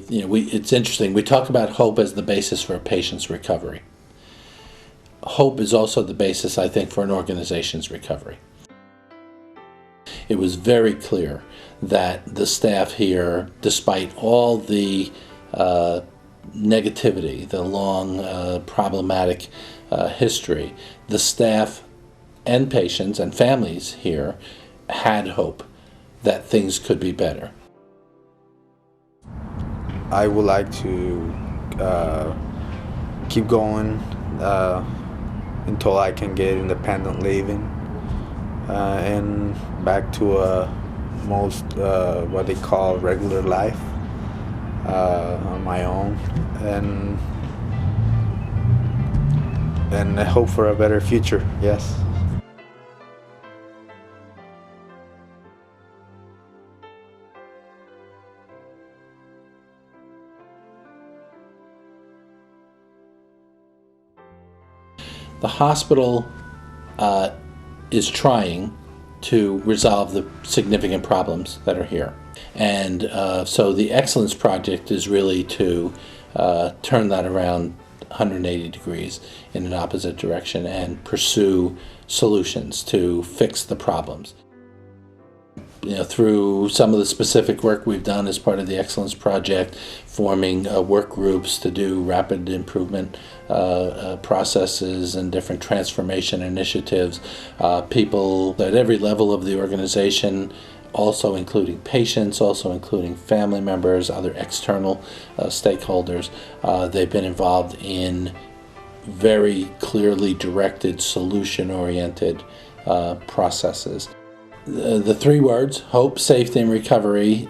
It's interesting. We talk about hope as the basis for a patient's recovery. Hope is also the basis, I think, for an organization's recovery. It was very clear that the staff here, despite all the negativity, the long problematic history, the staff and patients and families here had hope that things could be better. I would like to keep going until I can get independent living and back to a most what they call regular life on my own, and I hope for a better future. Yes. The hospital is trying to resolve the significant problems that are here. And so the Excellence Project is really to turn that around 180 degrees in an opposite direction and pursue solutions to fix the problems. Through some of the specific work we've done as part of the Excellence Project, forming work groups to do rapid improvement processes and different transformation initiatives, people at every level of the organization, also including patients, also including family members, other external stakeholders. They've been involved in very clearly directed, solution-oriented processes. The three words, hope, safety, and recovery,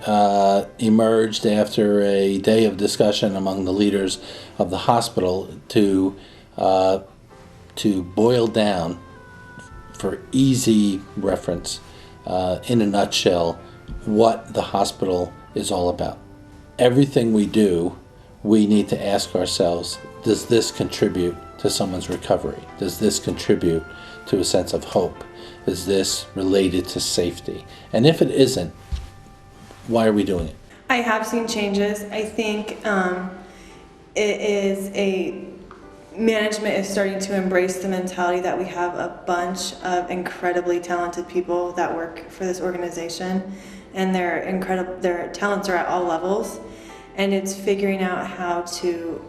emerged after a day of discussion among the leaders of the hospital to boil down, for easy reference, in a nutshell, what the hospital is all about. Everything we do, we need to ask ourselves, does this contribute to someone's recovery? Does this contribute to a sense of hope? Is this related to safety? And if it isn't, why are we doing it? I have seen changes. I think management is starting to embrace the mentality that we have a bunch of incredibly talented people that work for this organization, and their talents are at all levels, and it's figuring out how to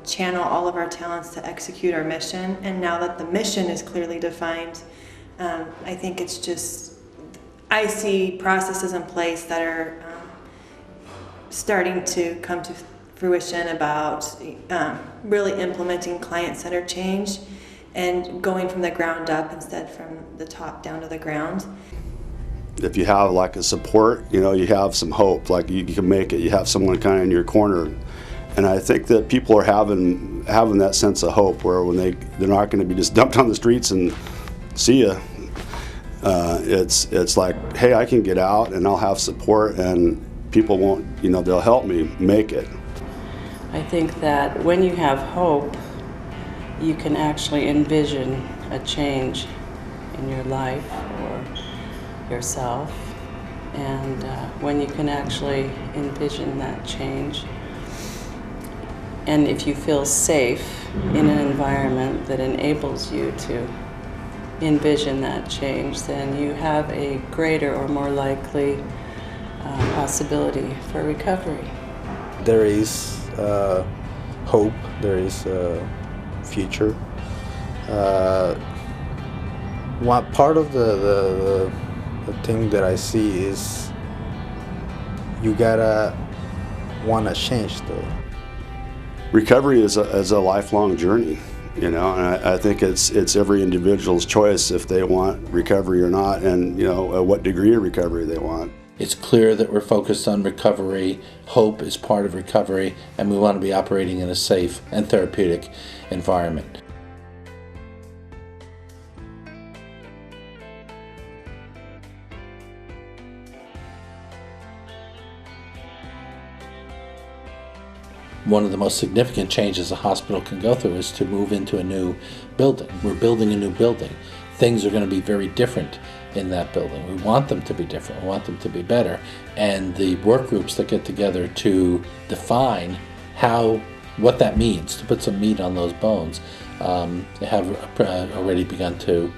channel all of our talents to execute our mission. And now that the mission is clearly defined, I think it's just, I see processes in place that are starting to come to fruition about really implementing client-centered change and going from the ground up instead from the top down to the ground. If you have like a support, you have some hope, like you can make it, you have someone kind of in your corner. And I think that people are having that sense of hope where when they're not going to be just dumped on the streets and see ya. It's like, hey, I can get out and I'll have support and people won't, they'll help me make it. I think that when you have hope, you can actually envision a change in your life or yourself. And when you can actually envision that change, and if you feel safe in an environment that enables you to envision that change, then you have a greater or more likely possibility for recovery. There is hope, there is a future. One part of the thing that I see is you gotta want to change though. Recovery is a lifelong journey, and I think it's every individual's choice if they want recovery or not, and what degree of recovery they want. It's clear that we're focused on recovery. Hope is part of recovery, and we want to be operating in a safe and therapeutic environment. One of the most significant changes a hospital can go through is to move into a new building. We're building a new building. Things are going to be very different in that building. We want them to be different. We want them to be better. And the work groups that get together to define what that means, to put some meat on those bones, have already begun to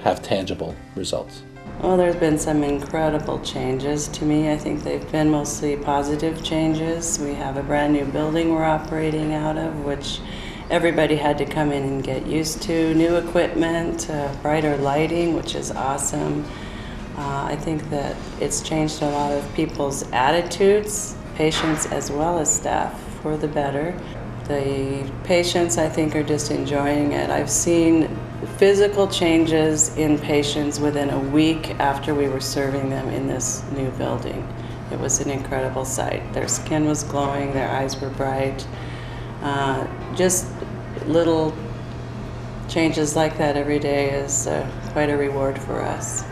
have tangible results. Well, there's been some incredible changes to me. I think they've been mostly positive changes. We have a brand new building we're operating out of, which everybody had to come in and get used to. New equipment, brighter lighting, which is awesome. I think that it's changed a lot of people's attitudes, patients as well as staff, for the better. The patients, I think, are just enjoying it. I've seen physical changes in patients within a week after we were serving them in this new building. It was an incredible sight. Their skin was glowing, their eyes were bright. Just little changes like that every day is quite a reward for us.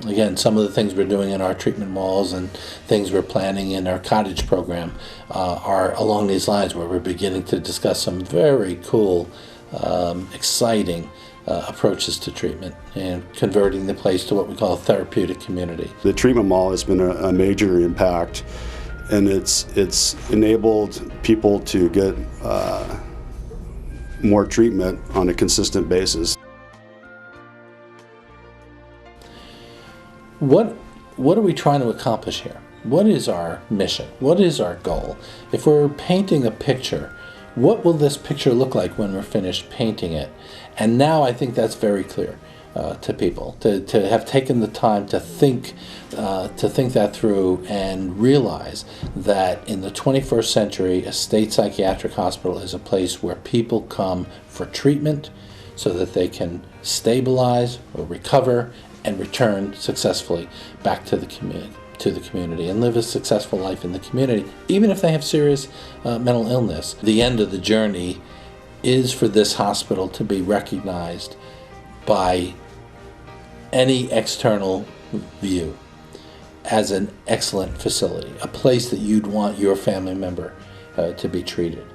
Again, some of the things we're doing in our treatment malls and things we're planning in our cottage program are along these lines, where we're beginning to discuss some very cool, exciting approaches to treatment and converting the place to what we call a therapeutic community. The treatment mall has been a major impact, and it's enabled people to get more treatment on a consistent basis. What are we trying to accomplish here? What is our mission? What is our goal? If we're painting a picture, what will this picture look like when we're finished painting it? And now I think that's very clear to people, to have taken the time to think that through and realize that in the 21st century, a state psychiatric hospital is a place where people come for treatment so that they can stabilize or recover and return successfully back to the community and live a successful life in the community, even if they have serious mental illness. The end of the journey is for this hospital to be recognized by any external view as an excellent facility, a place that you'd want your family member to be treated.